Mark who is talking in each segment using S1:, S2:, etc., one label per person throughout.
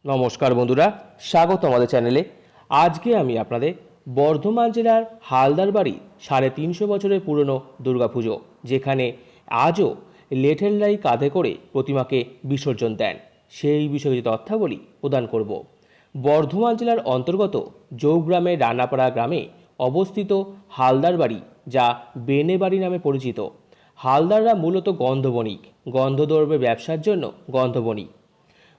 S1: নমস্কার বন্ধুরা, স্বাগত আমাদের চ্যানেলে। আজকে আমি আপনাদের বর্ধমান জেলার হালদার বাড়ি 350 বছরের পুরনো দুর্গাপুজো, যেখানে আজও লেঠেলরাই কাঁধে করে প্রতিমাকে বিসর্জন দেন, সেই বিষয়ে তথ্যাবলী প্রদান করব। বর্ধমান জেলার অন্তর্গত জৌগ্রামের রানাপাড়া গ্রামে অবস্থিত হালদার বাড়ি, যা বেনে বাড়ি নামে পরিচিত। হালদাররা মূলত গন্ধবণিক, গন্ধদ্রব্যের ব্যবসার জন্য গন্ধবণিক।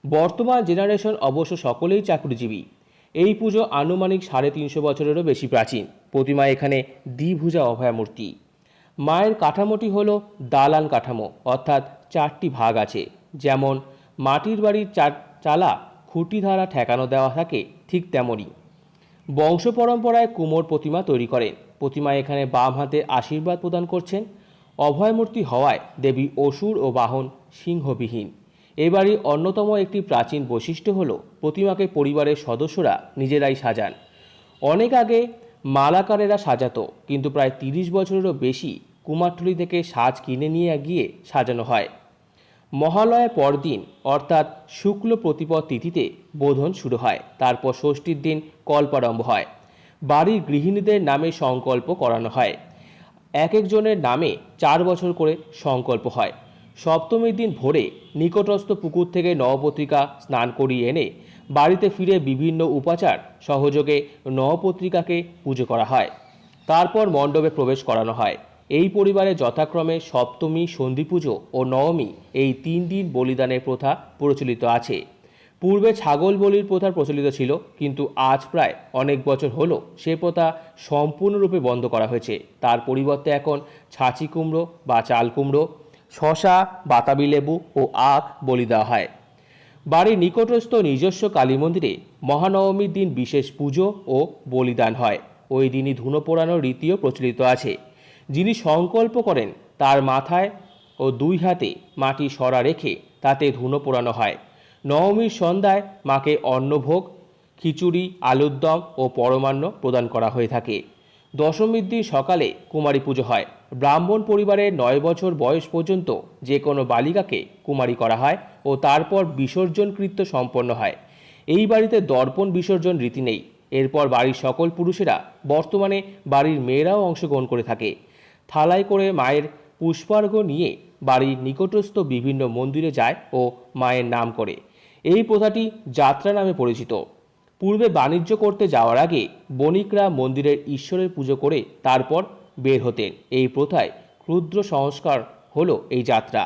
S1: বর্তমান জেনারেশন অবশ্য সকলেই চাকরিজীবী। এই পুজো আনুমানিক 350 বছরেরও বেশি প্রাচীন। প্রতিমা এখানে দ্বিভুজা অভয়া মূর্তি। মায়ের কাঠামোটি হলো দালান কাঠামো, অর্থাৎ 4টি ভাগ আছে। যেমন মাটির বাড়ির চালা খুঁটি ধারা ঠেকানো দেওয়া থাকে, ঠিক তেমনই বংশ পরম্পরায় কুমোর প্রতিমা তৈরি করেন। প্রতিমা এখানে বাম হাতে আশীর্বাদ প্রদান করছেন। অভয়মূর্তি হওয়ায় দেবী অসুর ও বাহন সিংহবিহীন। এই বাড়ির অন্যতম একটি প্রাচীন বৈশিষ্ট্য হল প্রতিমাকে পরিবারের সদস্যরা নিজেরাই সাজান। অনেক আগে মালাকারেরা সাজাতো, কিন্তু প্রায় 30 বছরেরও বেশি কুমারটুলি থেকে সাজ কিনে নিয়ে গিয়ে সাজানো হয়। মহালয়ার পরদিন অর্থাৎ শুক্ল প্রতিপদ তিথিতে বোধন শুরু হয়। তারপর ষষ্ঠীর দিন কল্পারম্ভ হয়। বাড়ির গৃহিণীদের নামে সংকল্প করানো হয়। এক একজনের নামে 4 বছর করে সংকল্প হয়। সপ্তমীর দিন ভোরে নিকটস্থ পুকুর থেকে নবপত্রিকা স্নান করিয়ে এনে বাড়িতে ফিরে বিভিন্ন উপাচার সহযোগে নবপত্রিকাকে পুজো করা হয়। তারপর মণ্ডপে প্রবেশ করানো হয়। এই পরিবারে যথাক্রমে সপ্তমী, সন্ধি পুজো ও নবমী, এই 3 দিন বলিদানের প্রথা প্রচলিত আছে। পূর্বে ছাগল বলির প্রথা প্রচলিত ছিল, কিন্তু আজ প্রায় অনেক বছর হলো সে প্রথা সম্পূর্ণরূপে বন্ধ করা হয়েছে। তার পরিবর্তে এখন ছাঁচি কুমড়ো বা চাল কুমড়ো, শশা, বাতাবি লেবু ও আখ বলি দেওয়া হয়। বাড়ির নিকটস্থ নিজস্ব কালী মন্দিরে মহানবমীর দিন বিশেষ পুজো ও বলিদান হয়। ওই দিনই ধুনো পোড়ানোর রীতিও প্রচলিত আছে। যিনি সংকল্প করেন তার মাথায় ও 2 হাতে মাটি সরা রেখে তাতে ধুনো পোড়ানো হয়। নবমীর সন্ধ্যায় মাকে অন্নভোগ, খিচুড়ি, আলুর দম ও পরমান্ন প্রদান করা হয়ে থাকে। দশমীর দিন সকালে কুমারী পুজো হয়। ব্রাহ্মণ পরিবারের 9 বছর বয়স পর্যন্ত যে কোনো বালিকাকে কুমারী করা হয় ও তারপর বিসর্জন কৃত্য সম্পন্ন হয়। এই বাড়িতে দর্পণ বিসর্জন রীতি নেই। এরপর বাড়ির সকল পুরুষেরা, বর্তমানে বাড়ির মেয়েরাও অংশগ্রহণ করে থাকে, থালায় করে মায়ের পুষ্পার্ঘ্য নিয়ে বাড়ির নিকটস্থ বিভিন্ন মন্দিরে যায় ও মায়ের নাম করে। এই প্রথাটি যাত্রা নামে পরিচিত। পূর্বে বাণিজ্য করতে যাওয়ার আগে বণিকরা মন্দিরের ঈশ্বরের পুজো করে তারপর বের হতেন। এই প্রথায় ক্ষুদ্র সংস্কার হলো এই যাত্রা।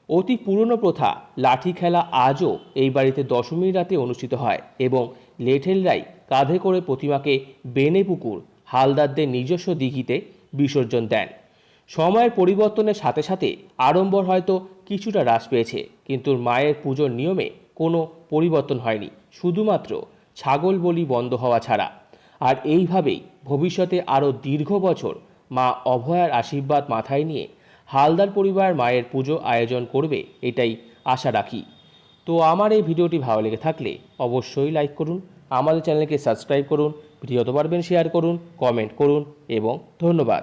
S1: অতি পুরনো প্রথা লাঠি খেলা আজও এই বাড়িতে দশমীর রাতে অনুষ্ঠিত হয় এবং লেঠেলরাই কাঁধে করে প্রতিমাকে বেনে পুকুর, হালদারদের নিজস্ব দিঘিতে বিসর্জন দেন। সময়ের পরিবর্তনের সাথে সাথে আড়ম্বর হয়তো কিছুটা হ্রাস পেয়েছে, কিন্তু মায়ের পুজোর নিয়মে কোনো পরিবর্তন হয়নি, শুধুমাত্র ছাগল বলি বন্ধ হওয়া ছাড়া। আর এইভাবেই ভবিষ্যতে আরও দীর্ঘ বছর মা অভয়ার আশীর্বাদ মাথায় নিয়ে হালদার পরিবার মায়ের পুজো আয়োজন করবে, এটাই আশা রাখি। তো আমার এই ভিডিওটি ভালো লেগে থাকলে অবশ্যই লাইক করুন, আমাদের চ্যানেলকে সাবস্ক্রাইব করুন, ভিডিও যত পারবেন শেয়ার করুন, কমেন্ট করুন এবং ধন্যবাদ।